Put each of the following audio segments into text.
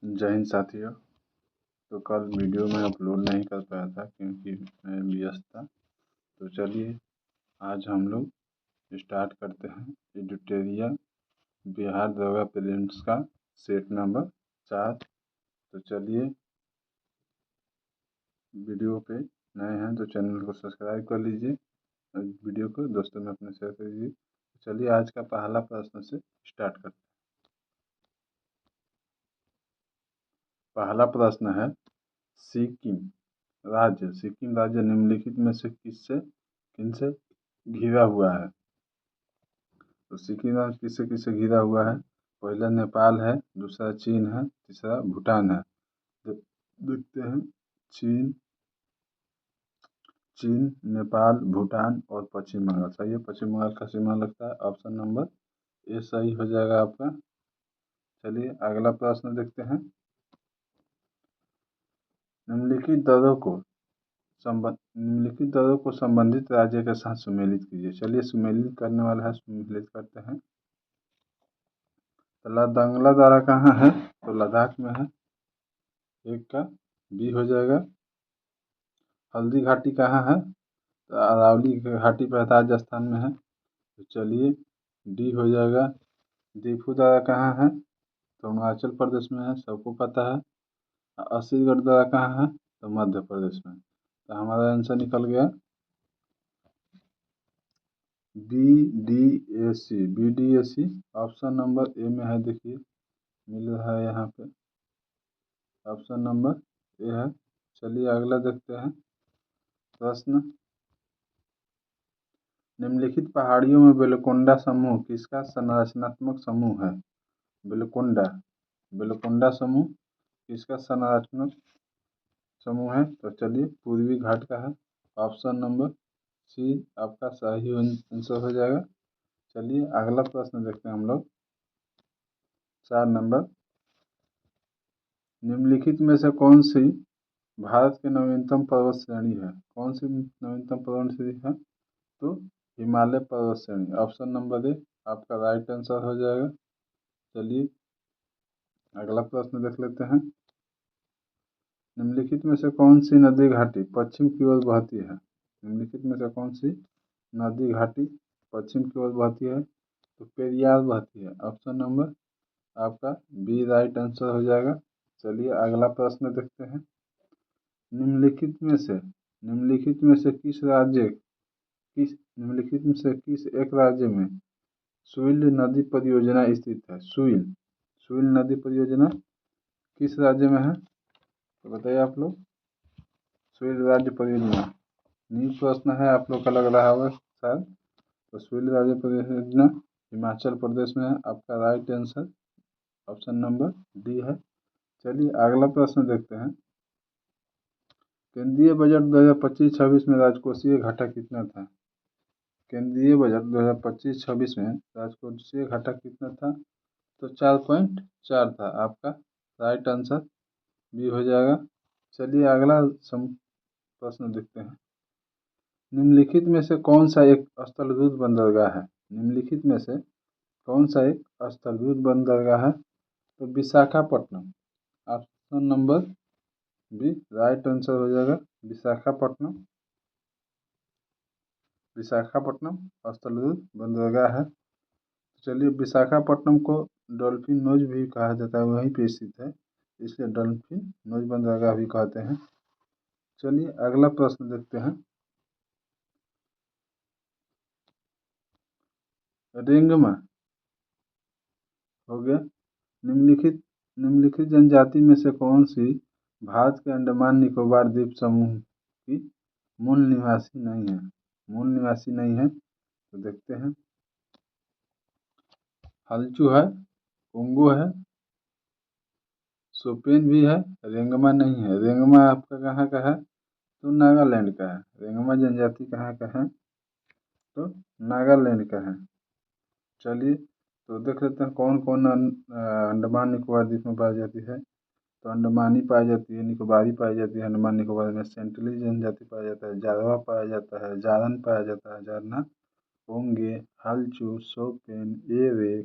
जय हिंद साथियों। तो कल वीडियो मैं अपलोड नहीं कर पाया था क्योंकि मैं व्यस्त था। तो चलिए आज हम लोग स्टार्ट करते हैं एडिटोरियल बिहार दरोगा प्रीलिम्स का सेट नंबर 4। तो चलिए वीडियो पे नए हैं तो चैनल को सब्सक्राइब कर लीजिए और वीडियो को दोस्तों में अपने शेयर कर दीजिए। तो चलिए आज का पहला प्रश्न से स्टार्ट करते हैं। पहला प्रश्न है, सिक्किम राज्य निम्नलिखित में से किनसे घिरा हुआ है। तो सिक्किम राज्य किससे किससे घिरा हुआ है? पहला नेपाल है, दूसरा चीन है, तीसरा भूटान है। देखते हैं, चीन, नेपाल, भूटान और पश्चिम बंगाल। सही है, पश्चिम बंगाल का सीमा लगता है। ऑप्शन नंबर ए सही हो जाएगा आपका। चलिए अगला प्रश्न देखते हैं। निम्नलिखित दरों को संबंधित राज्य के साथ सुमेलित कीजिए। चलिए सुमेलित करने वाला है, सुमेलित करते हैं। तो लादंगला दरा कहाँ है? तो लद्दाख में है, एक का बी हो जाएगा। हल्दी घाटी कहाँ है? तो अरावली घाटी पर राजस्थान में है, तो चलिए डी हो जाएगा। दीफू दरा कहाँ है? तो अरुणाचल प्रदेश में है, सबको पता है। अस्सीगढ़ दरा कहाँ है? तो मध्य प्रदेश में। तो हमारा आंसर निकल गया B D A C. Option number A में है, देखिए मिल रहा है यहाँ पे, ऑप्शन नंबर ए है। चलिए अगला देखते हैं प्रश्न। निम्नलिखित पहाड़ियों में बेलकोंडा समूह किसका संरचनात्मक समूह है? बेलकोंडा समूह किसका संरचनात्मक समूह है? तो चलिए पूर्वी घाट का है। ऑप्शन नंबर सी आपका सही आंसर हो जाएगा। चलिए अगला प्रश्न देखते हैं हम लोग, 4 नंबर। निम्नलिखित में से कौन सी भारत की नवीनतम पर्वत श्रेणी है? कौन सी नवीनतम पर्वत श्रेणी है? तो हिमालय पर्वत श्रेणी। ऑप्शन नंबर ए आपका राइट आंसर हो जाएगा। चलिए अगला प्रश्न देख लेते हैं। निम्नलिखित में से कौन सी नदी घाटी पश्चिम की ओर बहती है? निम्नलिखित में से कौन सी नदी घाटी पश्चिम की ओर बहती है? तो पेरियार बहती है। ऑप्शन नंबर आपका बी राइट आंसर हो जाएगा। चलिए अगला प्रश्न देखते हैं। निम्नलिखित में से किस एक राज्य में सुइल नदी परियोजना स्थित है? सुइल नदी परियोजना किस राज्य में है? तो बताइए आप लोग। सुइल राज्य परियोजना न्यू प्रश्न है, आप लोग का लग रहा होगा शायद। तो सुइल राज्य परियोजना हिमाचल प्रदेश में है। आपका right answer option number D है। चलिए अगला प्रश्न देखते हैं। केंद्रीय बजट 2025-26 में राजकोषीय घाटा कितना था? केंद्रीय बजट 2025-26 में राजकोषीय घाटा कितना था? तो 4.4 था। आपका राइट आंसर बी हो जाएगा। चलिए अगला प्रश्न देखते हैं। निम्नलिखित में से कौन सा एक स्थलरूद्ध बंदरगाह है? निम्नलिखित में से कौन सा एक स्थलरूद्ध बंदरगाह है? तो Visakhapatnam. Option number B right answer हो जाएगा। विशाखापट्टनम स्थलरूद्ध बंदरगाह है। चलिए विशाखापट्टनम को डॉल्फिन नोज भी कहा जाता है, वहीं पे स्थित है, इसलिए डॉल्फिन नोज बंदरगाह भी कहते हैं। चलिए अगला प्रश्न देखते हैं। रेंगमा हो गया। निम्नलिखित जनजाति में से कौन सी भारत के अंडमान निकोबार द्वीप समूह की मूल निवासी नहीं है? तो देखते हैं। हल्चू है, कोंगो है, सोपेन भी है, रेंगमा नहीं है। रेंगमा आपका कहाँ का है? तो नागालैंड का है। रेंगमा जनजाति कहाँ का है? तो नागालैंड का है। चलिए तो देख लेते हैं कौन कौन अंडमान निकोबार द्वीप में पाई जाती है। तो अंडमानी पाई जाती है, निकोबारी पाई जाती है। अंडमान निकोबार में सेंट्रली जनजाति पाया जाता है, जारवा पाया जाता है, जारन पाया जाता है, जारना, ओंगे, हल्चू, सोपेन, एवे,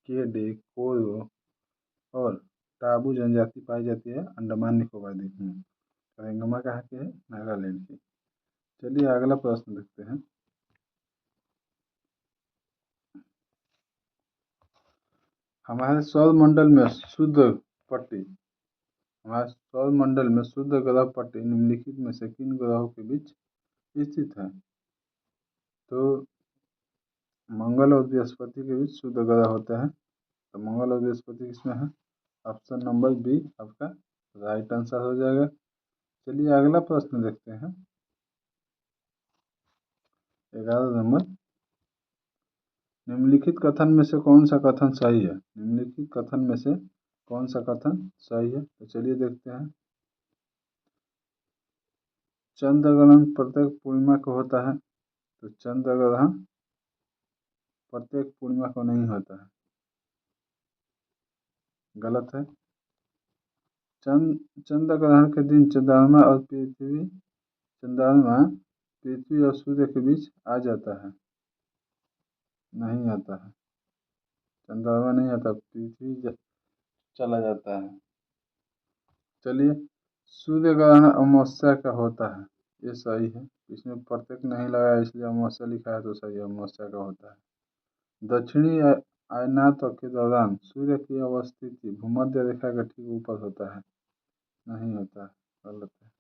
केडे, कोरो और टाबू जनजाति पाई जाती है अंडमान निकोबार द्वीप में। रेंगमा कहाँ की है? नागालैंड की। चलिए अगला प्रश्न देखते हैं। हमारे सौरमंडल में शुद्ध पट्टी हमारे सौरमंडल में शुद्ध ग्रह पट्टी निम्नलिखित में से किन ग्रहों के बीच स्थित है? तो मंगल और बृहस्पति के बीच शुद्ध ग्रह होते हैं। तो मंगल और बृहस्पति किसमें है? ऑप्शन नंबर बी आपका राइट आंसर हो जाएगा। चलिए अगला प्रश्न देखते हैं। 11 नंबर, निम्नलिखित कथन में से कौन सा कथन सही है? निम्नलिखित कथन में से कौन सा कथन सही है? तो चलिए देखते हैं। चंद्र ग्रहण प्रत्येक पूर्णिमा को होता है। तो चंद्र ग्रहण प्रत्येक पूर्णिमा को नहीं होता है, गलत है। चंद्र ग्रहण के दिन चंद्रमा पृथ्वी और सूर्य के बीच आ जाता है, नहीं आता है। चंद्रमा नहीं आता, पृथ्वी चला जाता है। चलिए, सूर्य ग्रहण अमावस्या का होता है, ये सही है। इसमें प्रत्येक नहीं लगाया इसलिए अमावस्या लिखा है, तो सही है, अमावस्या का होता है। दक्षिणी आयनात के दौरान सूर्य की अवस्थिति भूमध्य रेखा के ठीक ऊपर होता है, नहीं होता है, गलत है।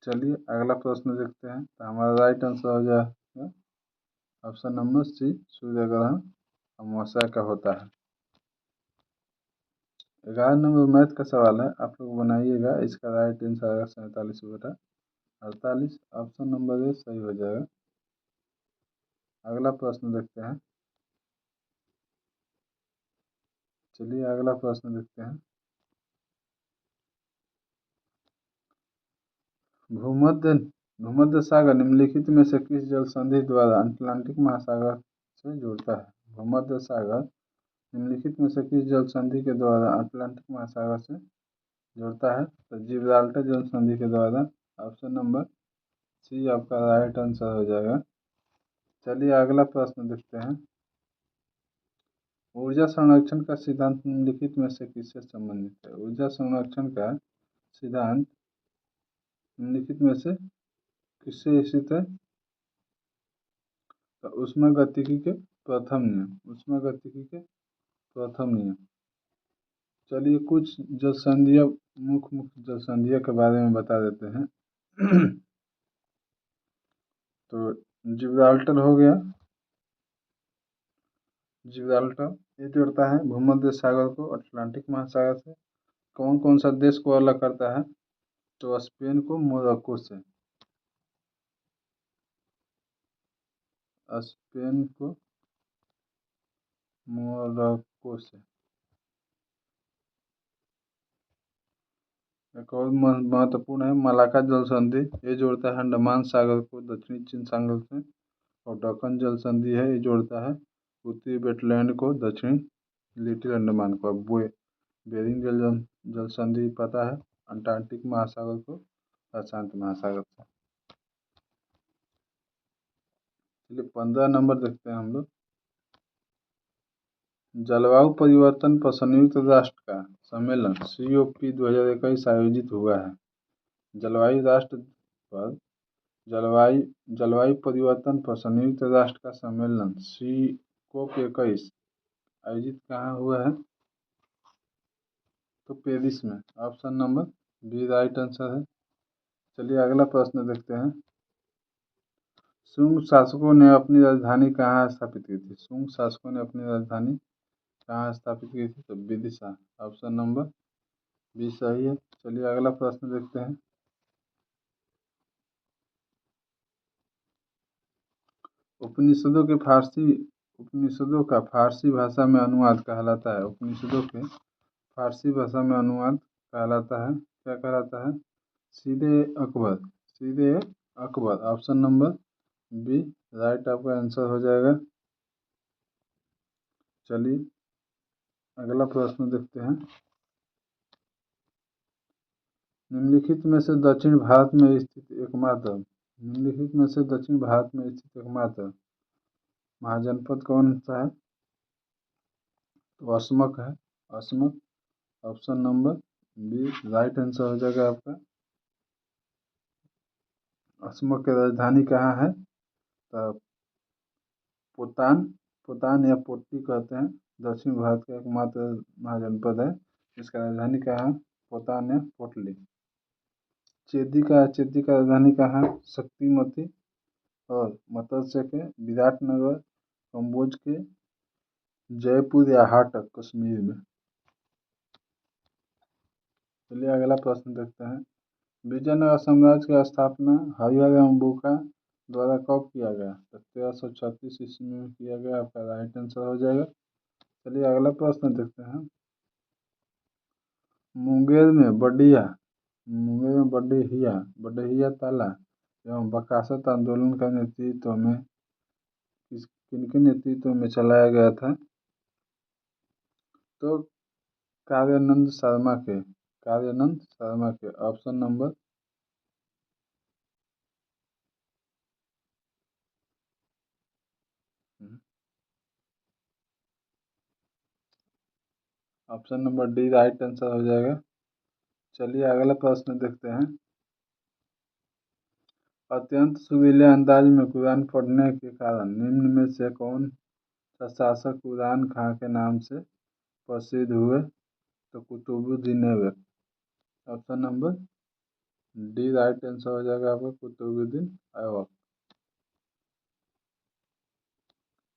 चलिए अगला प्रश्न देखते हैं। तो हमारा राइट आंसर हो जाएगा ऑप्शन नंबर सी, सूर्य ग्रहण अमावस्या का होता है। 11 नंबर मैथ का सवाल है, आप लोग बनाइएगा। इसका राइट आंसर आएगा 47/48। ऑप्शन नंबर ए सही हो जाएगा। अगला प्रश्न देखते हैं। चलिए अगला प्रश्न देखते हैं। भूमध्य सागर निम्नलिखित में से किस जल संधि द्वारा अटलांटिक महासागर से जुड़ता है? भूमध्य सागर निम्नलिखित में से किस जल संधि के द्वारा अटलांटिक महासागर से जुड़ता है? तो जिब्राल्टर जल संधि के द्वारा। ऑप्शन नंबर सी आपका राइट आंसर हो जाएगा। चलिए अगला प्रश्न देखते हैं। ऊर्जा संरक्षण का सिद्धांत निम्नलिखित में से किससे संबंधित है? ऊर्जा संरक्षण का सिद्धांत निम्नलिखित में से किससे स्थित है? तो ऊष्मागतिकी के प्रथम नियम। चलिए कुछ जलसंधियाँ, मुख्य जलसंधियों के बारे में बता देते हैं। तो जिब्राल्टर हो गया, जिब्राल्टर ये जोड़ता है भूमध्य सागर को अटलांटिक महासागर से। कौन कौन सा देश को अलग करता है? तो स्पेन को मोरक्को से, स्पेन को मोरक्को से। एक और महत्वपूर्ण है मलाक्का जल संधि, ये जोड़ता है अंडमान सागर को दक्षिणी चीन सागर से। और दक्कन जल संधि है, ये जोड़ता है उत्तरी वेटलैंड को दक्षिणी लिटिल अंडमान को। अब बेरिंग जल संधि पता है, अंटार्कटिक महासागर को प्रशांत महासागर से। चलिए 15 नंबर देखते हैं हम लोग। जलवायु परिवर्तन पर संयुक्त राष्ट्र का सम्मेलन COP 2021 आयोजित हुआ है। जलवायु परिवर्तन पर संयुक्त राष्ट्र का सम्मेलन COP 21 आयोजित कहाँ हुआ है? तो पेरिस में। Option number B right answer है। चलिए अगला प्रश्न देखते हैं। शुंग शासकों ने अपनी राजधानी कहाँ स्थापित की थी? शुंग शासकों ने अपनी राजधानी कहाँ स्थापित की थी? तो विदिशा। ऑप्शन नंबर बी सही है। चलिए अगला प्रश्न देखते हैं। उपनिषदों का फारसी भाषा में अनुवाद कहलाता है। उपनिषदों के फारसी भाषा में अनुवाद कहलाता है, क्या कहलाता है? सीधे Akbar. Option number B right आपका आंसर हो जाएगा। चलिए अगला प्रश्न देखते हैं। निम्नलिखित में से दक्षिण भारत में स्थित महाजनपद कौन सा है? तो असमक है, Asmaka. Option number B right answer हो जाएगा आपका। असम की राजधानी कहाँ है? तो पोतान पोतान या पोट्टी कहते हैं। दक्षिण भारत का एकमात्र महाजनपद है। इसका राजधानी कहाँ है? पोतान या पोटली। चेदी का राजधानी कहाँ है? शक्तिमती। और मत्स्य के विराटनगर, कम्बोज के जयपुर या हाटक कश्मीर में। चलिए अगला प्रश्न देखते हैं। विजयनगर साम्राज्य की स्थापना हरिहर एवं बुका द्वारा कब किया गया? तो 1336 ईस्वी में किया गया। आपका राइट आंसर हो जाएगा। चलिए अगला प्रश्न देखते हैं। मुंगेर में बडहिया ताला एवं बकासत आंदोलन का नेतृत्व में किनके नेतृत्व में चलाया गया था? तो कार्यानंद शर्मा के option number D right answer हो जाएगा। चलिए अगला प्रश्न देखते हैं। अत्यंत सुरीले अंदाज में कुरान पढ़ने के कारण निम्न में से कौन सा शासक कुरान खां के नाम से प्रसिद्ध हुए? तो Qutbuddin Aibak. Option number D right answer हो जाएगा आपका कुतुबुद्दीन ऐबक।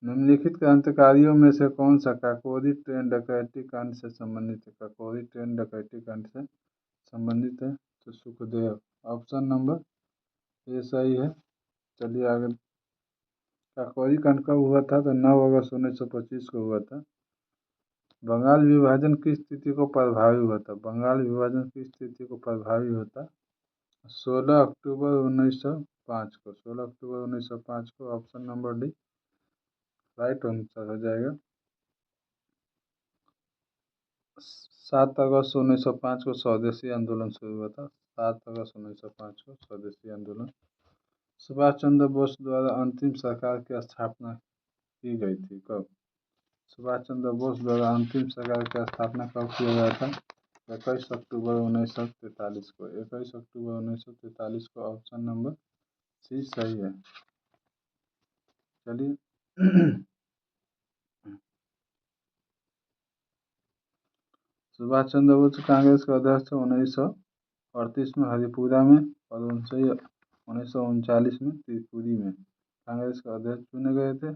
निम्नलिखित क्रांतिकारियों में से कौन सा काकोरी ट्रेन डकैती कांड से संबंधित है? काकोरी ट्रेन डकैती कांड से संबंधित है तो सुखदेव। ऑप्शन नंबर ये सही है। चलिए आगे। काकोरी कांड कब हुआ था? तो 9 अगस्त 1925 को हुआ था। बंगाल विभाजन की स्थिति को प्रभावी हुआ था? बंगाल विभाजन की स्थिति को प्रभावी होता 16 अक्टूबर 1905 को। 16 अक्टूबर 1905 को। Option number D right answer हो जाएगा। 7 अगस्त 1905 को स्वदेशी आंदोलन शुरू हुआ था। 7 अगस्त 1905 को स्वदेशी आंदोलन। सुभाष चंद्र बोस द्वारा अंतिम सरकार की स्थापना की गई थी कब? सुभाष चंद्र बोस द्वारा अंतिम सरकार की स्थापना कब किया गया था? 21 अक्टूबर 1943 को। 21 अक्टूबर 1943 को। ऑप्शन नंबर सी सही है। चलिए सुभाष चंद्र बोस कांग्रेस के अध्यक्ष 1938 में हरिपुरा में और 1939 में त्रिपुरी में कांग्रेस के अध्यक्ष चुने गए थे।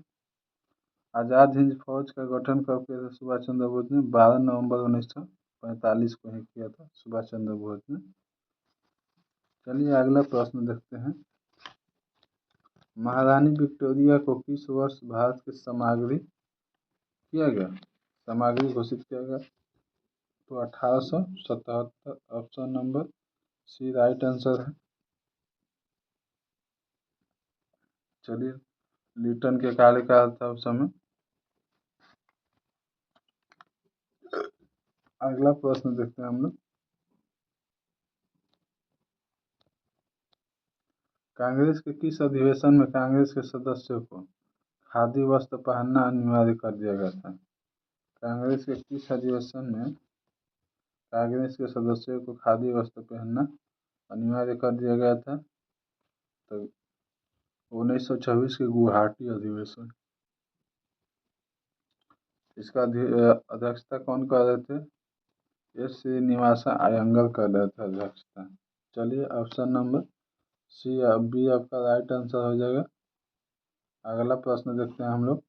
आज़ाद हिंद फौज का गठन कब किया था सुभाष चंद्र बोस ने? 12 नवंबर 1945 को ही किया था सुभाष चंद्र बोस ने। चलिए अगला प्रश्न देखते हैं। महारानी विक्टोरिया को किस वर्ष भारत के समाग्री घोषित किया गया? तो 1877। Option number C right answer है। चलिए न्यूटन के कार्यकाल था उस समय। अगला प्रश्न देखते हैं हम लोग। कांग्रेस के किस अधिवेशन में कांग्रेस के सदस्यों को खादी वस्त्र पहनना अनिवार्य कर दिया गया था? कांग्रेस के किस अधिवेशन में कांग्रेस के सदस्यों को खादी वस्त्र पहनना अनिवार्य कर दिया गया था? तो 1926 के गुवाहाटी अधिवेशन। इसका अध्यक्षता कौन कर रहे थे? एस श्रीनिवासा अयंगर कर रहे थे अध्यक्षता। चलिए ऑप्शन नंबर सी बी आपका राइट आंसर हो जाएगा। अगला प्रश्न देखते हैं हम लोग।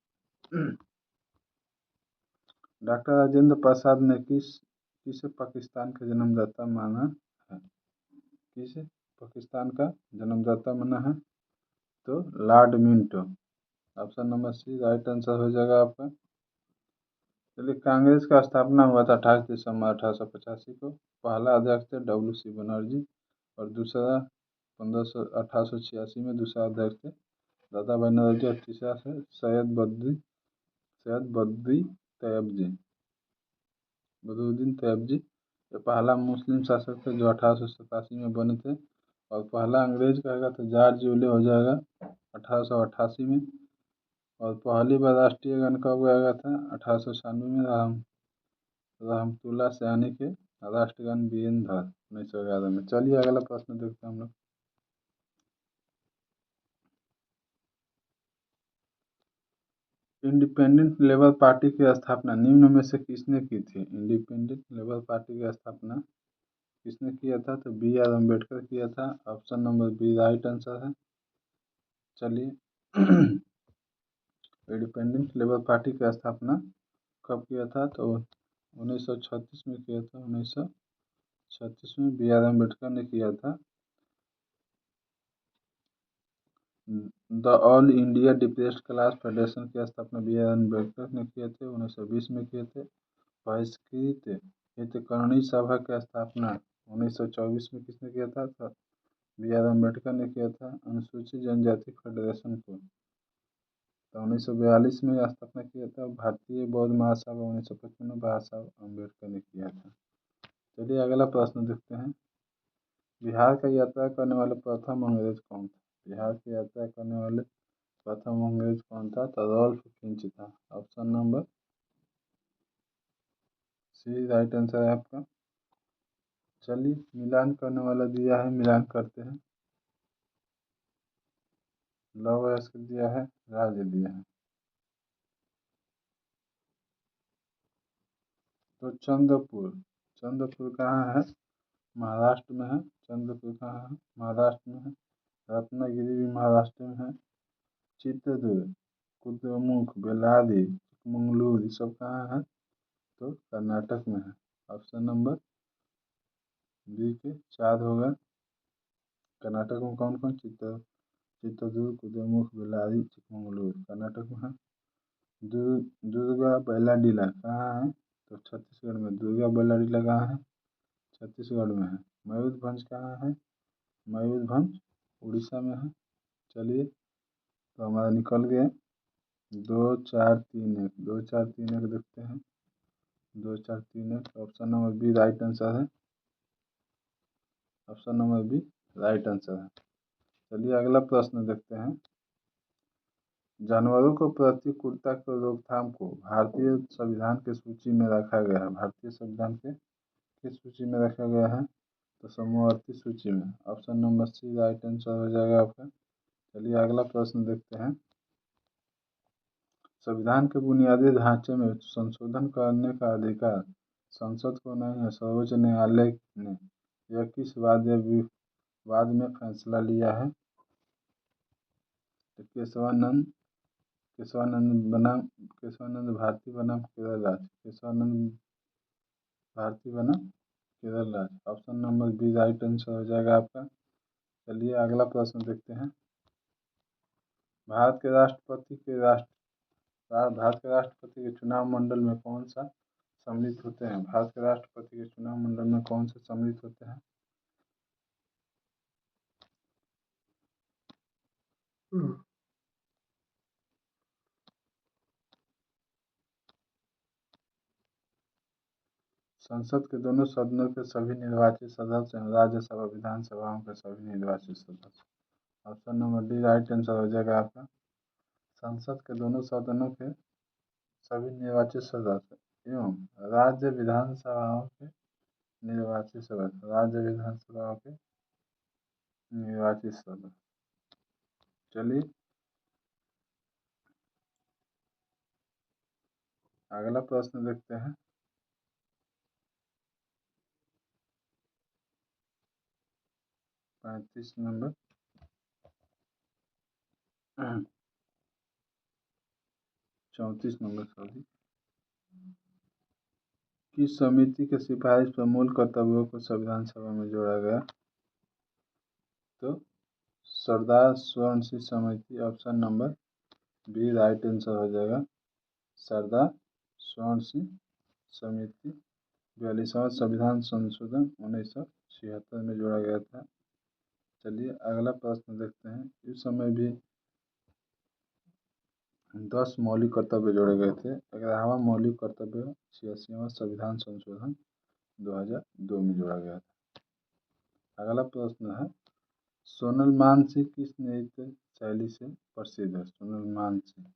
डॉक्टर राजेंद्र प्रसाद ने किसे पाकिस्तान का जन्मदाता माना है? किसे पाकिस्तान का जन्मदाता माना है? तो Lord Minto. Option number C right answer हो जाएगा आपका। चलिए कांग्रेस का स्थापना हुआ था 28 दिसंबर 1885 को। पहला अध्यक्ष थे WC बनर्जी और दूसरा 1886 में दूसरा अध्यक्ष थे दादा भाई नौरोजी और तीसरा से सैयद बदरुद्दीन तैयब जी। ये पहला मुस्लिम शासक थे जो 1887 में बने थे। और पहला अंग्रेज कहेगा तो जॉर्ज यूले हो जाएगा 1888 में। और पहली बार राष्ट्रीय गान कब गाया गया था? 1896 में रहमतुल्लाह सैनी के राष्ट्रगान वीरेंद्र धर 1911 में। चलिए अगला प्रश्न देखते हैं हम लोग। इंडिपेंडेंट लेबर पार्टी की स्थापना निम्न में से किसने की थी? इंडिपेंडेंट लेबर पार्टी की स्थापना किसने किया था? तो बी आर अम्बेडकर किया था। Option number B right answer है। चलिए इंडिपेंडेंट लेबर पार्टी की स्थापना कब किया था? तो 1936 में किया था। 1936 में बी आर अम्बेडकर ने किया था। The all India depressed class federation की स्थापना बी आर अम्बेडकर ने किए थे। 1920 में किए थे। बहिष्कृत हितग्राही सभा की स्थापना 1924 में किसने किया था? तो बी आर अम्बेडकर ने किया था। अनुसूचित जनजाति फेडरेशन को तो 1942 में स्थापना किया था। भारतीय बौद्ध महासभा 1955 में बाबा साहब अम्बेडकर ने किया था। चलिए अगला प्रश्न देखते हैं। बिहार का यात्रा करने वाले प्रथम अंग्रेज कौन था? बिहार की यात्रा करने वाले प्रथम अंग्रेज कौन था? तो रॉल्फ फिंच था। Option number C right answer है आपका। चलिए मिलान करने वाला दिया है, मिलान करते हैं। लव यश दिया है, राज्य दिया है। तो चंद्रपुर, चंद्रपुर कहाँ है? महाराष्ट्र में है। चंद्रपुर कहाँ है? महाराष्ट्र में है। रत्नागिरी भी महाराष्ट्र में है। चित्रदुर्ग, कुद्रेमुख, बेल्लारी, चिकमंगलूर ये सब कहाँ है? तो कर्नाटक में है। ऑप्शन नंबर बी के 4 होगा। कर्नाटक में कौन कौन? चित्रदुर्ग, कुद्रेमुख, बेल्लारी, चिकमंगलूर कर्नाटक में है। दुर्गा बैलाडीला कहाँ है? तो छत्तीसगढ़ में। दुर्गा बैलाडीला कहाँ है? छत्तीसगढ़ में है। मयूरभंज कहाँ है? मयूरभंज उड़ीसा में है। चलिए तो हमारा निकल गया 2 4 3 1। 2 4 3 1 देखते हैं। 2 4 3 1 option number B right answer है। Option number B right answer है। चलिए अगला प्रश्न देखते हैं। जानवरों को प्रतिकूलता की रोकथाम को भारतीय संविधान की सूची में रखा गया है। भारतीय संविधान के किस सूची में रखा गया है? तो समवर्ती सूची में। Option number C right answer हो जाएगा आपका। चलिए अगला प्रश्न देखते हैं। संविधान के बुनियादी ढांचे में संशोधन करने का अधिकार संसद को नहीं है, सर्वोच्च न्यायालय ने यह किस वाद या विवाद में फैसला लिया है? तो केशवानंद भारती बनाम केरल राज्य। केशवानंद भारती बनाम केरल राज्य। Option number B right answer हो जाएगा आपका। चलिए अगला प्रश्न देखते हैं। भारत के राष्ट्रपति के चुनाव मंडल में कौन सा सम्मिलित होते हैं? भारत के राष्ट्रपति के चुनाव मंडल में कौन से सम्मिलित होते हैं? संसद के दोनों सदनों के सभी निर्वाचित सदस्य हैं। राज्यसभा विधानसभाओं के सभी निर्वाचित सदस्य। Option number D right answer हो जाएगा आपका। संसद के दोनों सदनों के सभी निर्वाचित सदस्य एवं राज्य विधानसभाओं के निर्वाचित सदस्य। राज्य विधानसभाओं के निर्वाचित सदस्य। चलिए अगला प्रश्न देखते हैं। 35 नंबर 34 नंबर सॉरी। किस समिति के सिफारिश पर मूल कर्तव्यों को संविधान सभा में जोड़ा गया? तो सरदार स्वर्ण सिंह समिति। Option number B right answer हो जाएगा। सरदार स्वर्ण सिंह समिति 42वां संविधान संशोधन 1976 में जोड़ा गया था। चलिए अगला प्रश्न देखते हैं। इस समय भी 10 मौलिक कर्तव्य जोड़े गए थे। 11वां मौलिक कर्तव्य 86वां संविधान संशोधन 2002 में जोड़ा गया था। अगला प्रश्न है। सोनल मानसिंह किस नृत्य शैली से प्रसिद्ध है? सोनल मानसिंह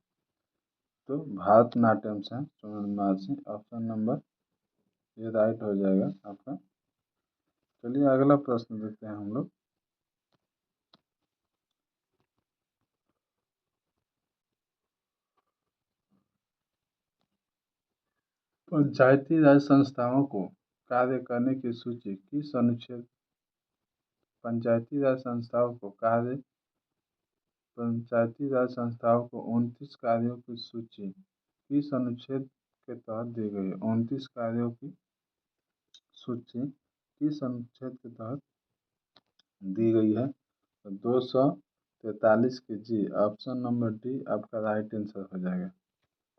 तो भारतनाट्यम से सोनल मानसिंह। ऑप्शन नंबर ये राइट हो जाएगा आपका। चलिए अगला प्रश्न देखते हैं हम लोग। पंचायती राज संस्थाओं को कार्य करने की सूची किस अनुच्छेद पंचायती राज संस्थाओं को कार्य पंचायती राज संस्थाओं को 29 कार्यों की सूची किस अनुच्छेद के तहत दी गई है? 29 कार्यों की सूची किस अनुच्छेद के तहत दी गई है? तो 243 के जी, ऑप्शन नंबर डी आपका राइट आंसर हो जाएगा।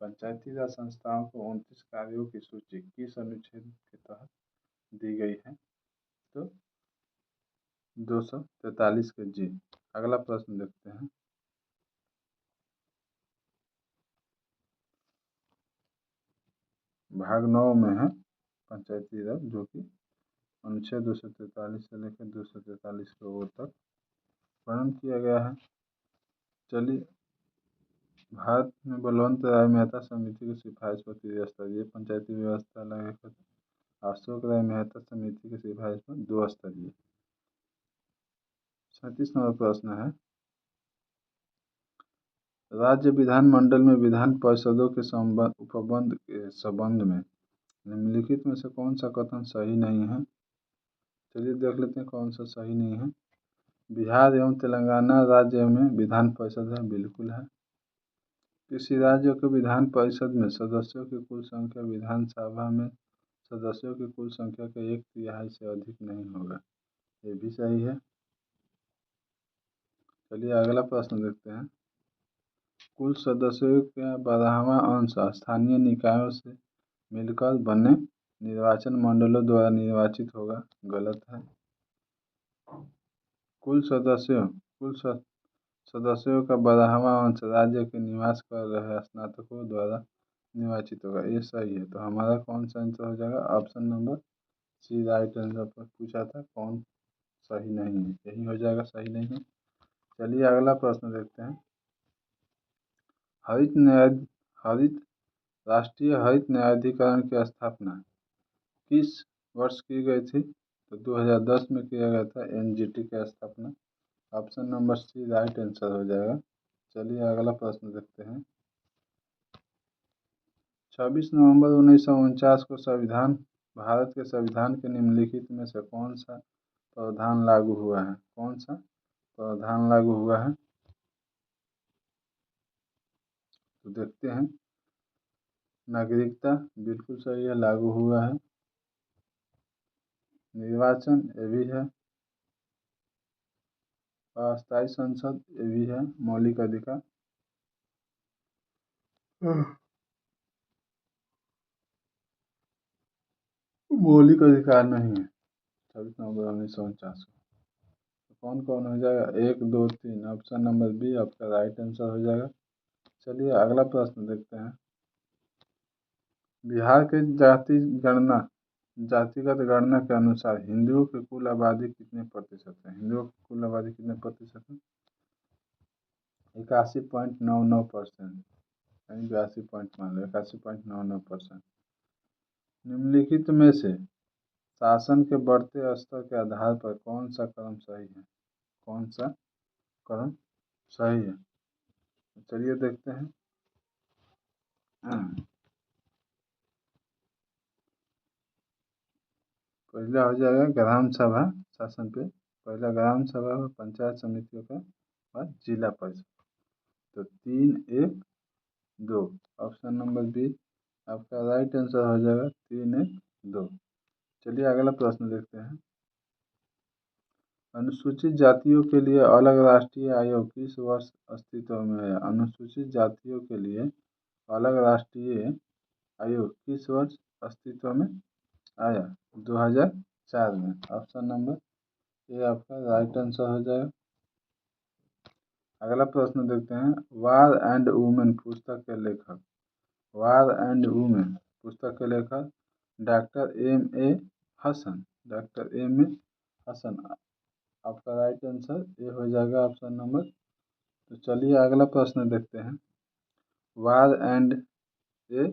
पंचायती राज संस्थाओं को 29 कार्यों की सूची किस अनुच्छेद के तहत दी गई है? तो 243 के जी। अगला प्रश्न देखते हैं। भाग 9 में है पंचायती राज, जो कि अनुच्छेद 243 से लेकर 243 के ओर तक वर्णन किया गया है। चलिए, भारत में बलवंत राय मेहता समिति की सिफारिश पर त्रिस्तरीय पंचायती व्यवस्था लागू। अशोक राय मेहता समिति की सिफारिश पर 2 स्तरीय। 37 नंबर प्रश्न है, राज्य विधानमंडल में विधान पार्षदों के उपबंध के संबंध में निम्नलिखित में से कौन सा कथन सही नहीं है? चलिए देख लेते हैं कौन सा सही नहीं है। बिहार एवं तेलंगाना राज्य में विधान परिषद है, बिल्कुल है। किसी राज्य के विधान परिषद में सदस्यों की कुल संख्या विधानसभा में सदस्यों की कुल संख्या के 1/3 से अधिक नहीं होगा, ये भी सही है। चलिए अगला प्रश्न देखते हैं। कुल सदस्यों का 12वां अंश स्थानीय निकायों से मिलकर बने निर्वाचन मंडलों द्वारा निर्वाचित होगा, गलत है। कुल सदस्यों का 12वां अंश राज्य के निवास कर रहे स्नातकों द्वारा निर्वाचित होगा, ये सही है। तो हमारा कौन सा आंसर हो जाएगा? Option number C right answer पर पूछा था, कौन सही नहीं है, यही हो जाएगा, सही नहीं है। चलिए अगला प्रश्न देखते हैं। हरित राष्ट्रीय हरित न्यायाधिकरण की स्थापना किस वर्ष की गई थी? तो 2010 में किया गया था एनजीटी की स्थापना। Option number C right answer हो जाएगा। चलिए अगला प्रश्न देखते हैं। 26 नवंबर 1949 को भारत के संविधान के निम्नलिखित में से कौन सा प्रावधान लागू हुआ है? कौन सा प्रावधान लागू हुआ है? तो देखते हैं। नागरिकता बिल्कुल सही है, लागू हुआ है। निर्वाचन ये भी है। अस्थायी संसद ये भी है। मौलिक अधिकार मौलिक अधिकार नहीं है। 26 नवंबर 1949 को कौन कौन हो जाएगा? 1 2 3, ऑप्शन नंबर बी आपका राइट आंसर हो जाएगा। चलिए अगला प्रश्न देखते हैं। बिहार के जातिगत गणना के अनुसार हिंदुओं की कुल आबादी कितने प्रतिशत है? हिंदुओं की कुल आबादी कितने प्रतिशत है? 81.99%, यानी 82 पॉइंट मान लो, 81.99%। निम्नलिखित में से शासन के बढ़ते स्तर के आधार पर कौन सा कदम सही है? कौन सा कदम सही है? चलिए देखते हैं। पहला हो जाएगा ग्राम सभा शासन पे, पहला ग्राम सभा और पंचायत समितियों का और जिला परिषद। तो 3-1-2, ऑप्शन नंबर बी आपका राइट आंसर हो जाएगा, 3-1-2। चलिए अगला प्रश्न देखते हैं। अनुसूचित जातियों के लिए अलग राष्ट्रीय आयोग किस वर्ष अस्तित्व में है? अनुसूचित जातियों के लिए अलग राष्ट्रीय आयोग किस वर्ष अस्तित्व में आया? 2004 में। ऑप्शन नंबर ये आपका राइट आंसर हो जाएगा। अगला प्रश्न देखते हैं। वार एंड वुमेन पुस्तक के लेखक वार एंड वुमेन पुस्तक के लेखक doctor M.A. Hasan. Doctor M.A. Hasan आपका राइट आंसर ये हो जाएगा, ऑप्शन नंबर। तो चलिए अगला प्रश्न देखते हैं। War and a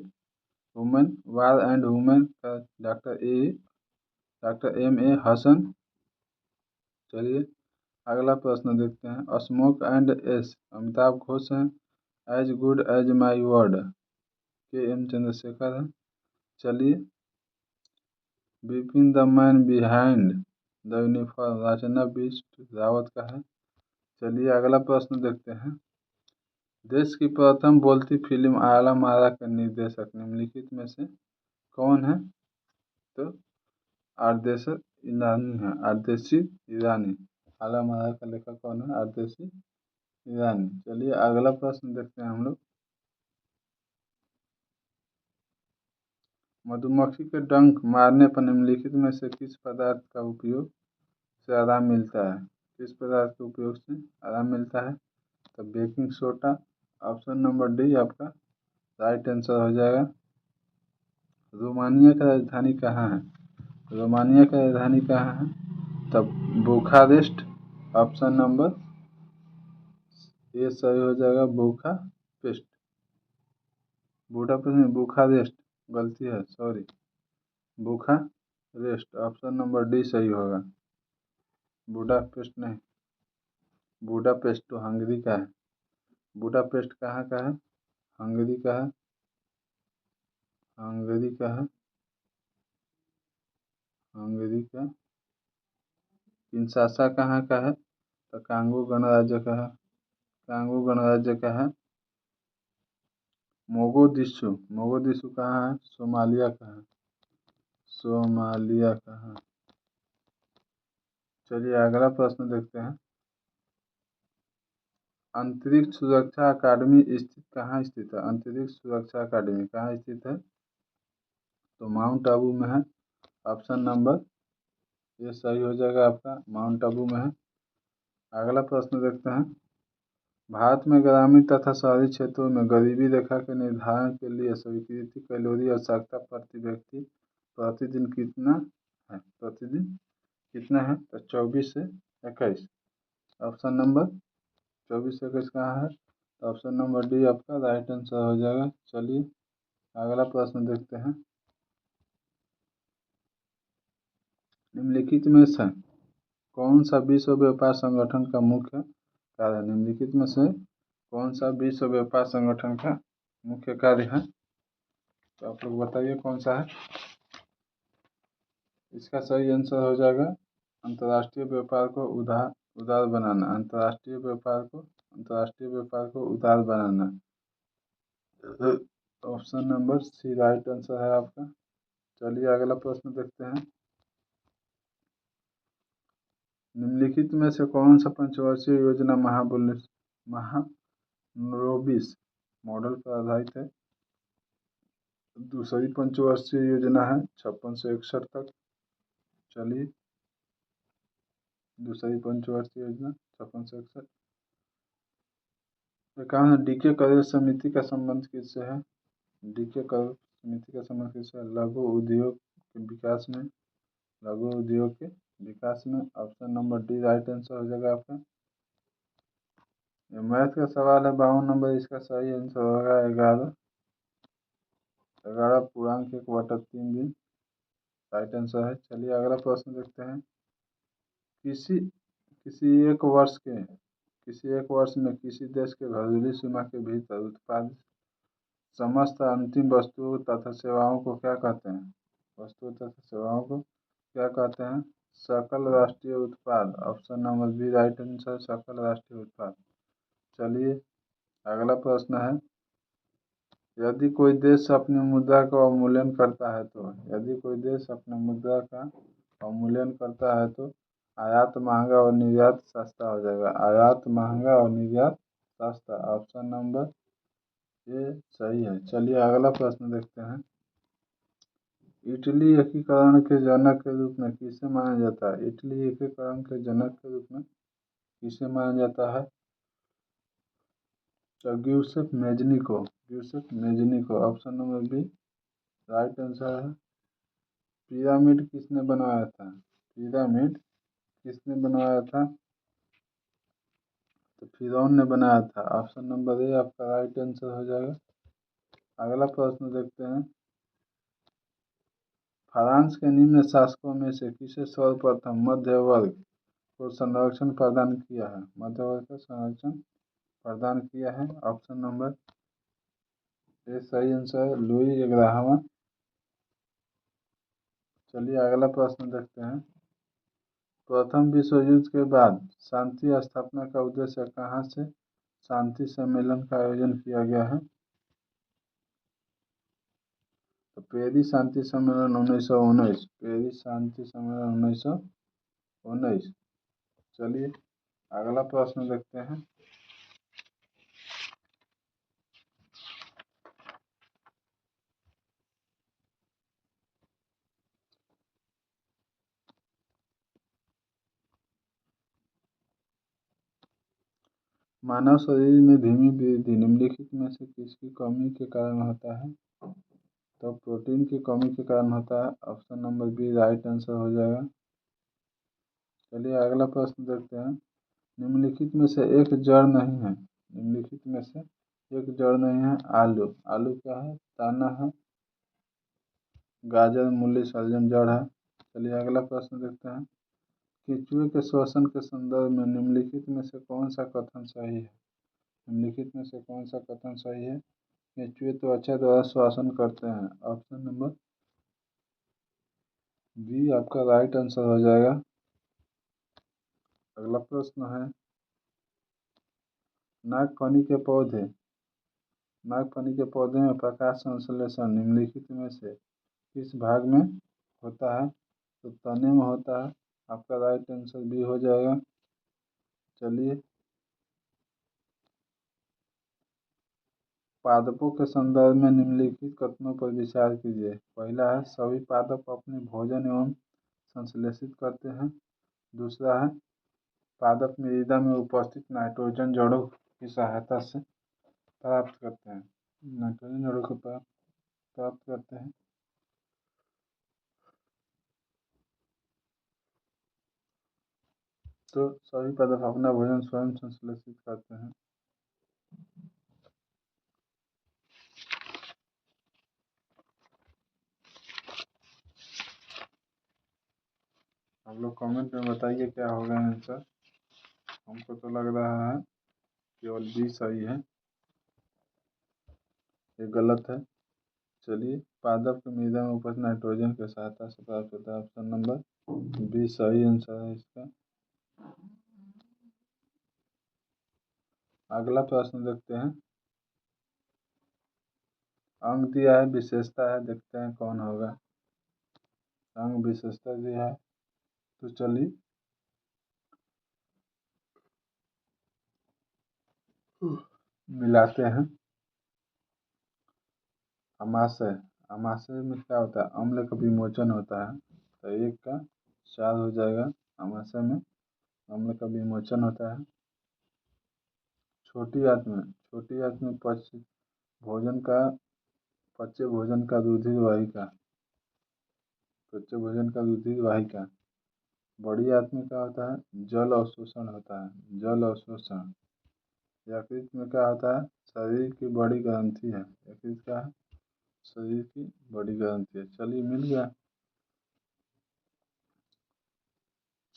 women war and women का डॉक्टर M.A. हसन। चलिए अगला प्रश्न देखते हैं। Smoke and ashes Amitabh Ghosh हैं। As good as my word K.M. Chandrasekhar हैं। चलिए Bipin the man behind the uniform Rachna Bisht Rawat का है। चलिए अगला प्रश्न देखते हैं। देश की प्रथम बोलती फिल्म आला मारा के निर्देशक निम्नलिखित में से कौन है? तो आरदेशी ईरानी है। आरदेशी ईरानी। आला मारा का लेखक कौन है? आरदेशी ईरानी। चलिए अगला प्रश्न देखते हैं हम लोग। मधुमक्खी के डंक मारने पर निम्नलिखित में से किस पदार्थ का उपयोग से आराम मिलता है? किस पदार्थ के उपयोग से आराम मिलता है? तो baking soda. Option number D आपका राइट आंसर हो जाएगा। रोमानिया की राजधानी कहाँ है? रोमानिया की राजधानी कहाँ है? तब बुखारेस्ट। ऑप्शन नंबर ए सही हो जाएगा बुखापेस्ट। बुडापेस्ट नहीं, बुखारेस्ट गलती है, sorry, Bucharest. Option number D सही होगा। बुडापेस्ट नहीं, बुडापेस्ट तो हंगरी का है। बुडापेस्ट कहाँ का है? हंगरी का है। हंगरी का है। हंगरी का। किंशासा कहाँ का है? तो कांगो गणराज्य का है। कांगो गणराज्य का है। मोगोदिशु। मोगोदिशु कहाँ है? सोमालिया का है। सोमालिया का है। चलिए अगला प्रश्न देखते हैं। अंतरिक्ष सुरक्षा अकादमी स्थित कहाँ स्थित है? अंतरिक्ष सुरक्षा अकादमी कहाँ स्थित है? तो माउंट आबू में है। ऑप्शन नंबर ये सही हो जाएगा आपका, माउंट आबू में है। अगला प्रश्न देखते हैं। भारत में ग्रामीण तथा शहरी क्षेत्रों में गरीबी रेखा के निर्धारण के लिए स्वीकृत कैलोरी आवश्यकता प्रति व्यक्ति प्रतिदिन कितना है? प्रतिदिन कितना है? तो 24 से 21। ऑप्शन नंबर 24 से 21 कहाँ है? तो ऑप्शन नंबर डी आपका राइट आंसर हो जाएगा। चलिए अगला प्रश्न देखते हैं। निम्नलिखित में से कौन सा विश्व व्यापार संगठन का मुख्य कार्य है? निम्नलिखित में से कौन सा विश्व व्यापार संगठन का मुख्य कार्य है? तो आप लोग बताइए कौन सा है। इसका सही आंसर हो जाएगा अंतर्राष्ट्रीय व्यापार को उदार बनाना। अंतर्राष्ट्रीय व्यापार को उदार बनाना। Option number C right answer है आपका। चलिए अगला प्रश्न देखते हैं। निम्नलिखित में से कौन सा पंचवर्षीय योजना महानोबिस मॉडल पर आधारित है? दूसरी पंचवर्षीय योजना है 56 से 61 तक। चलिए दूसरी पंचवर्षीय योजना 56 से 61। कहाँ डीके कॉलेज समिति का संबंध किससे है? डीके कॉलेज समिति का संबंध किससे है? लघु उद्योग के विकास में। लघु उद्योग के विकास में। Option number D right answer हो जाएगा आपका। ये मैथ का सवाल है 52 नंबर, इसका सही आंसर होगा 11। 11 पूर्णांक 1/3 दिन राइट आंसर है। चलिए अगला प्रश्न देखते हैं। किसी किसी एक वर्ष में किसी देश के घरेलू सीमा के भीतर उत्पादित समस्त अंतिम वस्तुओं तथा सेवाओं को क्या कहते हैं? वस्तुओं तथा सेवाओं को क्या कहते हैं? सकल राष्ट्रीय उत्पाद। Option number B right answer, सकल राष्ट्रीय उत्पाद। चलिए अगला प्रश्न है। यदि कोई देश अपनी मुद्रा का अवमूल्यन करता है तो यदि कोई देश अपनी मुद्रा का अवमूल्यन करता है तो आयात महंगा और निर्यात सस्ता हो जाएगा। आयात महंगा और निर्यात सस्ता। ऑप्शन नंबर ये सही है। चलिए अगला प्रश्न देखते हैं। इटली एकीकरण के जनक के रूप में किसे माना जाता है? इटली एकीकरण के जनक के रूप में किसे माना जाता है? तो ग्यूसेप मेजनिको। ग्यूसेप मेजनिको। Option number B right answer है। पिरामिड किसने बनवाया था? पिरामिड किसने बनवाया था? तो फिरौन ने बनाया था। ऑप्शन नंबर ए आपका राइट आंसर हो जाएगा। अगला प्रश्न देखते हैं। फ्रांस के निम्न शासकों में से किसे सर्वप्रथम मध्य वर्ग को संरक्षण प्रदान किया है? मध्य वर्ग का संरक्षण प्रदान किया है। ऑप्शन नंबर ए सही आंसर है, लुई 11वां। चलिए अगला प्रश्न देखते हैं। प्रथम विश्व युद्ध के बाद शांति स्थापना का उद्देश्य कहाँ से शांति सम्मेलन का आयोजन किया गया है? तो पेरिस शांति सम्मेलन 1919। पेरिस शांति सम्मेलन 1919। चलिए अगला प्रश्न देखते हैं। मानव शरीर में धीमी वृद्धि निम्नलिखित में से किसकी कमी के कारण होता है? तो प्रोटीन की कमी के कारण होता है। Option number B right answer हो जाएगा। चलिए अगला प्रश्न देखते हैं। निम्नलिखित में से एक जड़ नहीं है। निम्नलिखित में से एक जड़ नहीं है। आलू। आलू क्या है? दाना है। गाजर, मूली, शलजम जड़ है। चलिए अगला प्रश्न देखते हैं। केंचुए के श्वसन के संदर्भ में निम्नलिखित में से कौन सा कथन सही है? निम्नलिखित में से कौन सा कथन सही है? केंचुए त्वचा द्वारा श्वसन करते हैं। ऑप्शन नंबर बी आपका राइट आंसर हो जाएगा। अगला प्रश्न है। नागफनी के पौधे नागफनी के पौधे में प्रकाश संश्लेषण निम्नलिखित में से किस भाग में होता है? तो तने में होता है। आपका राइट आंसर बी हो जाएगा। चलिए पादपों के संदर्भ में निम्नलिखित कथनों पर विचार कीजिए। पहला है सभी पादप अपने भोजन एवं संश्लेषित करते हैं। दूसरा है पादप मृदा में उपस्थित नाइट्रोजन जड़ों की सहायता से प्राप्त करते हैं। नाइट्रोजन जड़ों को प्राप्त करते हैं। तो सभी पादप अपना भोजन स्वयं संश्लेषित करते हैं। आप लोग कमेंट में बताइए क्या होगा आंसर। हमको तो लग रहा है केवल बी सही है, ये गलत है। चलिए पादप के मृदा में उपस्थित नाइट्रोजन की सहायता से प्राप्त होता है। ऑप्शन नंबर बी सही आंसर है इसका। अगला प्रश्न देखते हैं। अंग दिया है, विशेषता है, देखते हैं कौन होगा। अंग विशेषता दिया है, तो चलिए मिलाते हैं। अमाशय। अमाशय में क्या होता है? अम्ल का विमोचन होता है। तो एक का 4 हो जाएगा। अमाशय में अम्ल का विमोचन होता है। छोटी आंत में पचे भोजन का रुधिर वाहिका। पचे भोजन का रुधिर वाहिका। बड़ी आंत में क्या होता है? जल अवशोषण होता है। जल अवशोषण। यकृत में क्या होता है? शरीर की बड़ी ग्रंथि है। यकृत क्या है? शरीर की बड़ी ग्रंथि है। चलिए मिल गया।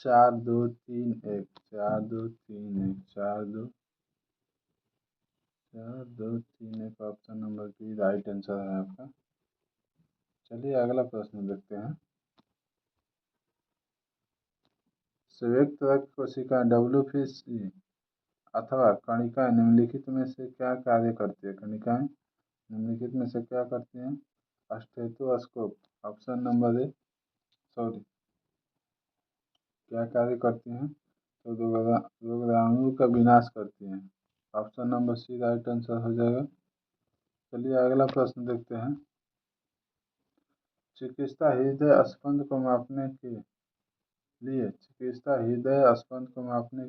4 2 3 1 4 2 3 1 4 2 4 2 3 1। Option number B right answer है आपका। चलिए अगला प्रश्न देखते हैं। संयुक्त रक्त कोशिका WBC अथवा कणिकाएं निम्नलिखित में से क्या कार्य करती है? कणिकाएं निम्नलिखित में से क्या करती हैं? स्टेथोस्कोप। ऑप्शन नंबर ए सॉरी क्या कार्य करती हैं? तो रोगाणु का विनाश करती हैं। Option number C right answer हो जाएगा। चलिए अगला प्रश्न देखते हैं। चिकित्सा हृदय स्पंद को मापने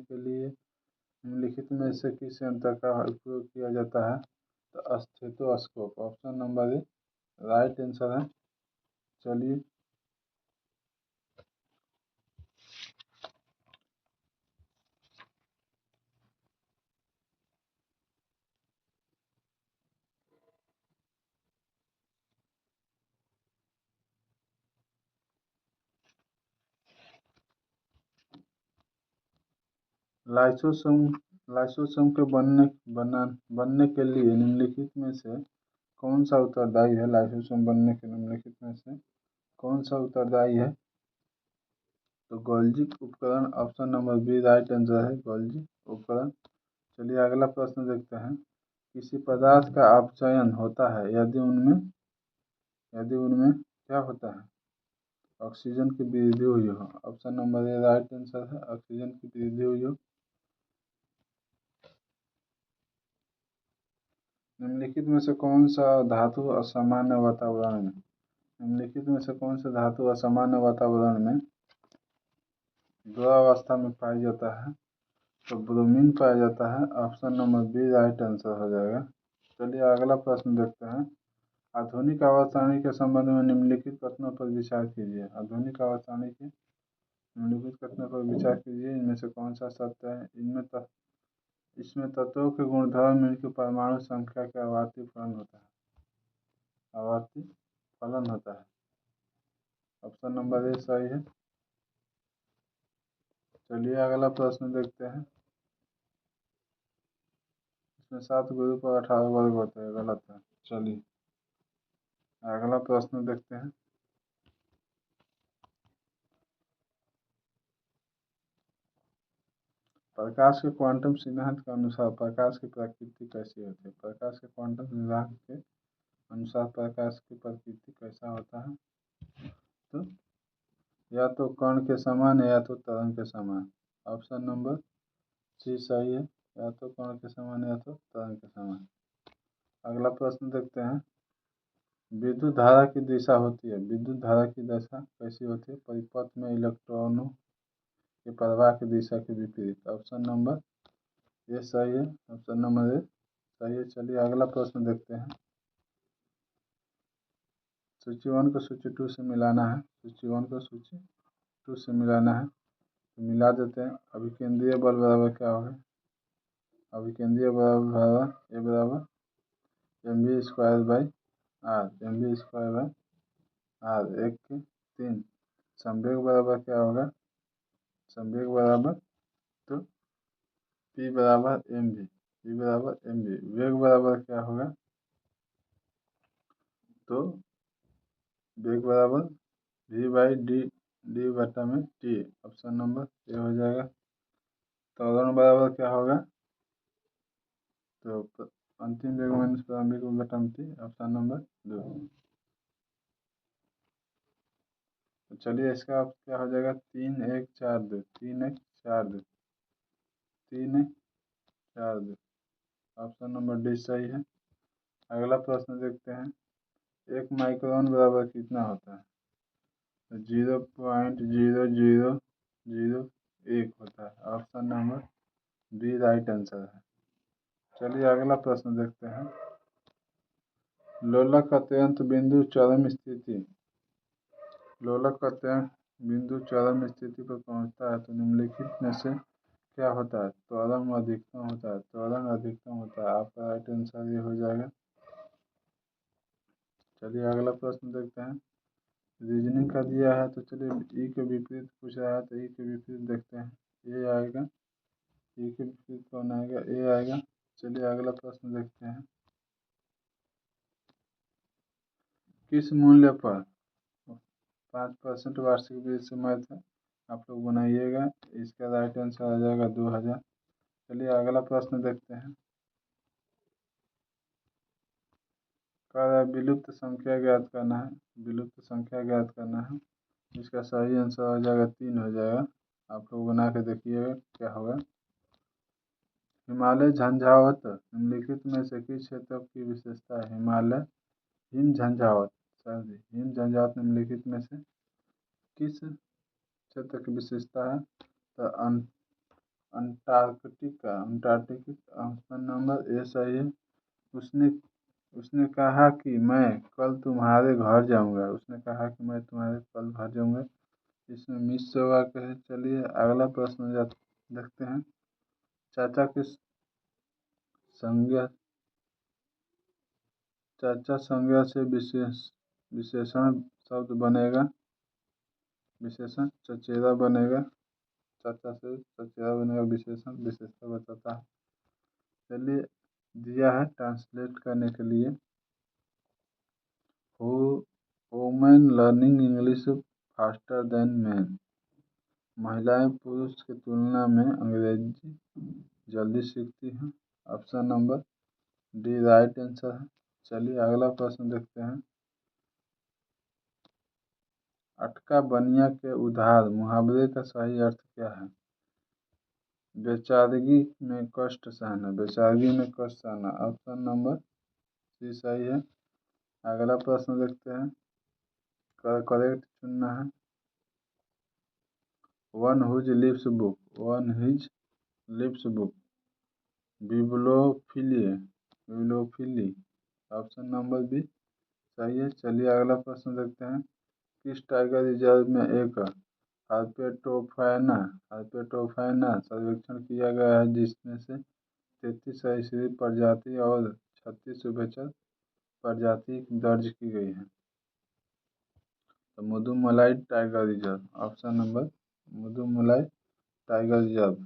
के लिए निम्नलिखित में से किस यंत्र का उपयोग किया जाता है? तो स्टेथोस्कोप। ऑप्शन नंबर ए राइट आंसर है। चलिए लाइसोसोम लाइसोसोम के बनने के लिए निम्नलिखित में से कौन सा उत्तरदायी है? लाइसोसोम बनने के निम्नलिखित में से कौन सा उत्तरदायी है? तो गोल्जी उपकरण, option number B right answer है, गोल्जी उपकरण। चलिए अगला प्रश्न देखते हैं। किसी पदार्थ का अपचयन होता है यदि उनमें क्या होता है? ऑक्सीजन की वृद्धि हुई हो। ऑप्शन नंबर ए राइट आंसर है, ऑक्सीजन की वृद्धि हुई हो। निम्नलिखित में से कौन सा धातु असामान्य वातावरण में निम्नलिखित में से कौन सा धातु असामान्य वातावरण में द्रवावस्था में पाया जाता है? तो ब्रोमीन पाया जाता है। Option number B right answer हो जाएगा। चलिए अगला प्रश्न देखते हैं। आधुनिक आवर्त सारणी के संबंध में निम्नलिखित कथनों पर विचार कीजिए। आधुनिक आवर्त सारणी के निम्नलिखित कथनों पर विचार कीजिए। इनमें से कौन सा सत्य है? इसमें तत्वों के गुणधर्म में इनकी परमाणु संख्या के आवर्ती फलन होता है। ऑप्शन नंबर ए सही है। चलिए अगला प्रश्न देखते हैं। इसमें 7 ग्रुप और 18 वर्ग होते हैं, गलत है। चलिए अगला प्रश्न देखते हैं। प्रकाश के क्वांटम सिद्धांत के अनुसार प्रकाश की प्रकृति कैसी होती है? प्रकाश के क्वांटम सिद्धांत के अनुसार प्रकाश की प्रकृति कैसा होता है? तो या तो कण के समान है या तो तरंग के समान। ऑप्शन नंबर सी सही है, या तो कण के समान या तो तरंग के समान। अगला प्रश्न देखते हैं। विद्युत धारा की दिशा होती है विद्युत धारा की दिशा कैसी होती है? परिपथ में इलेक्ट्रॉनों के प्रवाह की दिशा के विपरीत। ऑप्शन नंबर ये सही है, ऑप्शन नंबर ए सही है। चलिए अगला प्रश्न देखते हैं। सूची 1 को सूची 2 से मिलाना है। सूची 1 को सूची 2 से मिलाना है, तो मिला देते हैं। अभिकेंद्रीय बल बराबर क्या होगा? अभिकेंद्रीय बराबर ए बराबर mv² बाई आर 1/3। संवेग बराबर क्या होगा? संवेग बराबर तो p बराबर mv। वेग बराबर क्या होगा? तो वेग बराबर v/d/t। ऑप्शन नंबर ए हो जाएगा। त्वरण बराबर क्या होगा? तो अंतिम वेग माइनस प्रारंभिक वेग बटा t। Option number 2। तो चलिए इसका क्या हो जाएगा? 3 1 4 2 3 1 4 2 3 1 4 2। ऑप्शन नंबर डी सही है। अगला प्रश्न देखते हैं। 1 माइक्रोन बराबर कितना होता है? तो 0.0001 होता है। Option number B right answer है। चलिए अगला प्रश्न देखते हैं। लोलक अत्यंत बिंदु चरम स्थिति पर पहुंचता है तो निम्नलिखित में से क्या होता है? त्वरण अधिकतम होता है। आपका राइट आंसर ये हो जाएगा। चलिए अगला प्रश्न देखते हैं। रीजनिंग का दिया है तो चलिए ई के विपरीत पूछ रहा है, तो ई के विपरीत देखते हैं। ए आएगा, ई के विपरीत कौन आएगा? ए आएगा। चलिए अगला प्रश्न देखते हैं। किस मूल्य पर 5% वार्षिक वृद्धि से मैथ है? आप लोग बनाइएगा। इसका राइट आंसर आ जाएगा 2000। चलिए अगला प्रश्न देखते हैं। कह रहा है विलुप्त संख्या ज्ञात करना है। इसका सही आंसर आ जाएगा 3 हो जाएगा। आप लोग बना के देखिएगा क्या होगा। हिमालय झंझावत निम्नलिखित में से किस क्षेत्र की विशेषता है? हिम झंझावत निम्नलिखित में से किस क्षेत्र की विशेषता है? तो अंटार्कटिका। ऑप्शन नंबर ए सही है। उसने कहा कि मैं कल तुम्हारे घर जाऊंगा। इसमें मिस से वाक्य है। चलिए अगला प्रश्न देखते हैं। चाचा संज्ञा से विशेषण शब्द बनेगा। विशेषण चचेरा बनेगा। चर्चा से सचेता बनने का विशेषण विशेषता बताता है। चलिए दिया है ट्रांसलेट करने के लिए, women learning English faster than man, महिलाएं पुरुष की तुलना में अंग्रेजी जल्दी सीखती हैं। Option number D right answer है। चलिए अगला प्रश्न देखते हैं। अटका बनिया के उधार मुहावरे का सही अर्थ क्या है? बेचारगी में कष्ट सहना, बेचारगी में कष्ट सहना। ऑप्शन नंबर सी सही है। अगला प्रश्न देखते हैं, करेक्ट चुनना है। One whose lips book, one his lips book, bibliophily, bibliophily. Option number B सही है। चलिए अगला प्रश्न देखते हैं। किस टाइगर रिजर्व में एक हार्पेटोफाइना सर्वेक्षण किया गया है जिसमें से 33 सरीसृप प्रजाति और 36 उभयचर प्रजाति दर्ज की गई है? तो Mudumalai tiger reserve, option number Mudumalai tiger reserve,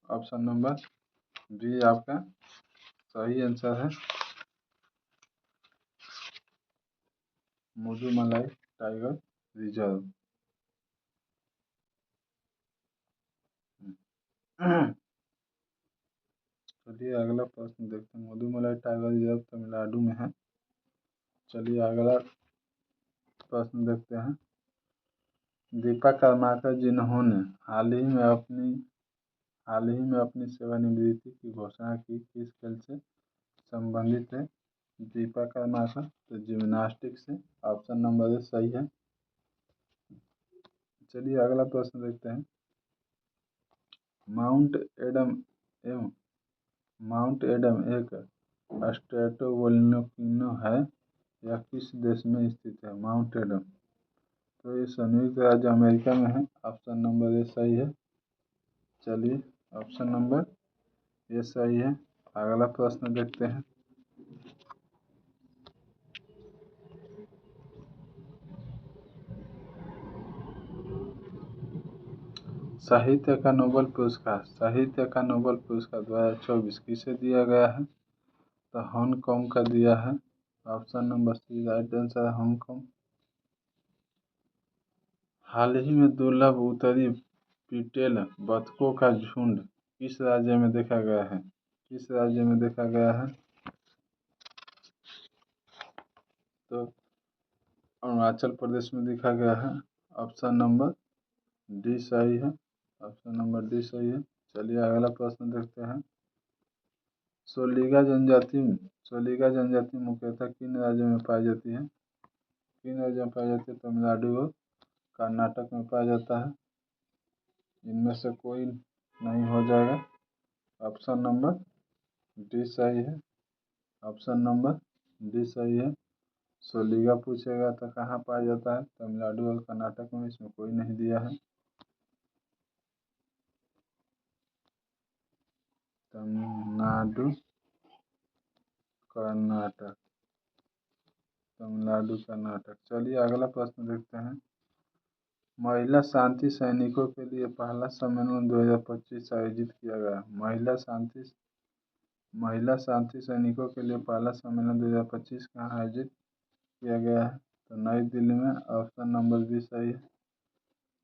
option number B आपका सही आंसर है। Mudumalai tiger reserve. चलिए अगला प्रश्न देखते हैं। मुदुमलाई टाइगर रिजर्व तमिलनाडु में है। चलिए अगला प्रश्न देखते हैं। दीपा कर्माकर जिन्होंने हाल ही में अपनी सेवानिवृत्ति की घोषणा की, किस खेल से संबंधित है दीपा कर्माकर? तो जिम्नास्टिक से। ऑप्शन नंबर ए सही है। चलिए अगला प्रश्न देखते हैं। माउंट एडम एक स्ट्रेटोवोल्केनो है, यह किस देश में स्थित है? माउंट एडम, तो ये संयुक्त राज्य अमेरिका में है। ऑप्शन नंबर ए सही है। चलिए ऑप्शन नंबर ए सही है। अगला प्रश्न देखते हैं। साहित्य का नोबेल पुरस्कार 2024 किसे दिया गया है? तो हांगकांग का दिया है। Option number C right answer है, हांगकांग। हाल ही में दुर्लभ उत्तरी पिटेल बतखों का झुंड किस राज्य में देखा गया है? किस राज्य में देखा गया है? तो अरुणाचल प्रदेश में देखा गया है। ऑप्शन नंबर डी सही है। ऑप्शन नंबर डी सही है। चलिए अगला प्रश्न देखते हैं। सोलिगा जनजाति मुख्यतः किन राज्यों में पाई जाती है? किन राज्यों में पाई जाती है? तमिलनाडु और कर्नाटक में पाया जाता है। इनमें से कोई नहीं हो जाएगा। ऑप्शन नंबर डी सही है। ऑप्शन नंबर डी सही है। सोलिगा पूछेगा तो कहाँ पाया जाता है? तमिलनाडु और कर्नाटक में, इसमें कोई नहीं दिया है। तमिलनाडु कर्नाटक, तमिलनाडु कर्नाटक। चलिए अगला प्रश्न देखते हैं। महिला शांति सैनिकों के लिए पहला सम्मेलन 2025 आयोजित किया गया। महिला शांति सैनिकों के लिए पहला सम्मेलन 2025 कहाँ आयोजित किया गया है? तो नई दिल्ली में। ऑप्शन नंबर बी सही है।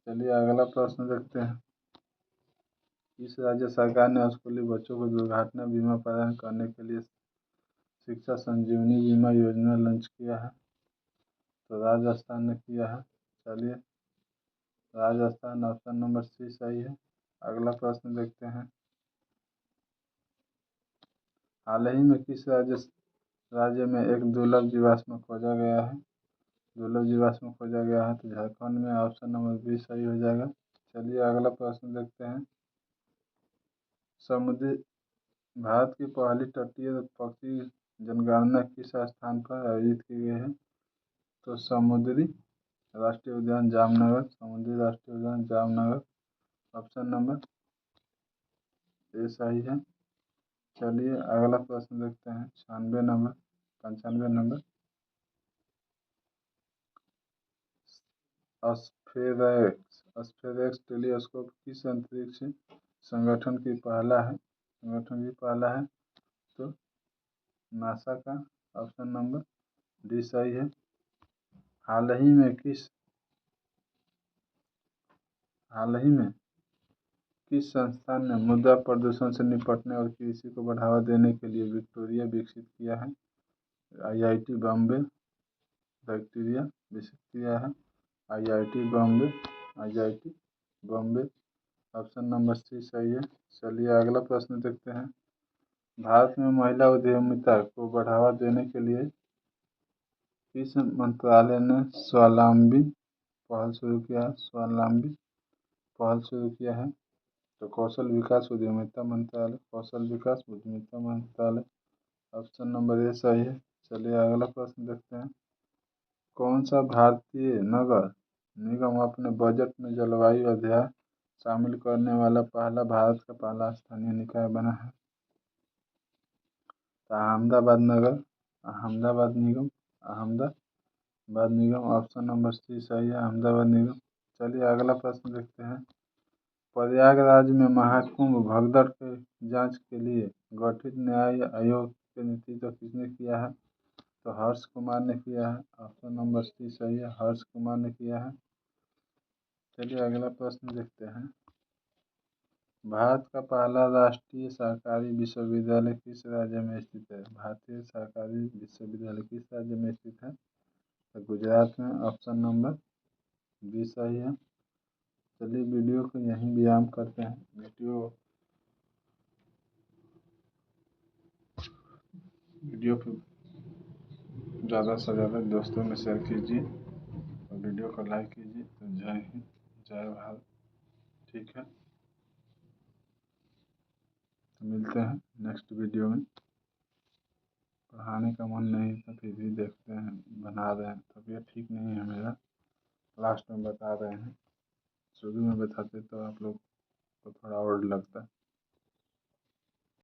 चलिए अगला प्रश्न देखते हैं। इस राज्य सरकार ने स्कूली बच्चों को दुर्घटना बीमा प्रदान करने के लिए शिक्षा संजीवनी बीमा योजना लॉन्च किया है? तो राजस्थान ने किया है। चलिए राजस्थान, ऑप्शन नंबर सी सही है। अगला प्रश्न देखते हैं। हाल ही में किस राज्य में एक दुर्लभ जीवाश्म खोजा गया है? दुर्लभ जीवाश्म खोजा गया है तो झारखंड में। ऑप्शन नंबर बी सही हो जाएगा। चलिए अगला प्रश्न देखते हैं। समुद्री भारत की पहली तटीय पक्षी जनगणना किस स्थान पर आयोजित की गई है? तो समुद्री राष्ट्रीय उद्यान जामनगर, समुद्री राष्ट्रीय उद्यान जामनगर। ऑप्शन नंबर ए सही है। चलिए अगला प्रश्न देखते हैं। 95 नंबर। स्फेरेक्स टेलीस्कोप किस अंतरिक्ष संगठन की पहला है? तो नासा का ऑप्शन नंबर डी सही है। हाल ही में किस संस्थान ने मृदा प्रदूषण से निपटने और कृषि को बढ़ावा देने के लिए बैक्टीरिया विकसित किया है? आईआईटी बॉम्बे बैक्टीरिया विकसित किया है। IIT Bombay option number C सही है। चलिए अगला प्रश्न देखते हैं। भारत में महिला उद्यमिता को बढ़ावा देने के लिए किस मंत्रालय ने स्वावलंबी पहल शुरू किया है? तो कौशल विकास उद्यमिता मंत्रालय ऑप्शन नंबर ए सही है। चलिए अगला प्रश्न देखते हैं। कौन सा भारतीय नगर निगम अपने बजट में जलवायु अध्ययन शामिल करने वाला भारत का पहला स्थानीय निकाय बना है? तो अहमदाबाद निगम ऑप्शन नंबर सी सही है। अहमदाबाद निगम। चलिए अगला प्रश्न देखते हैं। प्रयागराज में महाकुंभ भगदड़ के जांच के लिए गठित न्याय आयोग के नेतृत्व किसने किया है? तो हर्ष कुमार ने किया है। ऑप्शन नंबर सी सही है। हर्ष कुमार ने किया है। चलिए अगला प्रश्न देखते हैं। भारत का पहला राष्ट्रीय सहकारी विश्वविद्यालय किस राज्य में स्थित है? भारतीय सहकारी विश्वविद्यालय किस राज्य में स्थित है? तो गुजरात में ऑप्शन नंबर बी सही है। चलिए वीडियो को यहीं विराम करते हैं। वीडियो को ज़्यादा से ज़्यादा दोस्तों में शेयर कीजिए और वीडियो को लाइक कीजिए। तो जय हिंद, जय भारत। ठीक है, तो मिलते हैं नेक्स्ट वीडियो में। पढ़ाने का मन नहीं था फिर भी देखते हैं, बना रहे हैं। तबीयत ठीक नहीं है मेरा, लास्ट में बता रहे हैं। शुरू में बताते तो आप लोग को थोड़ा और लगता।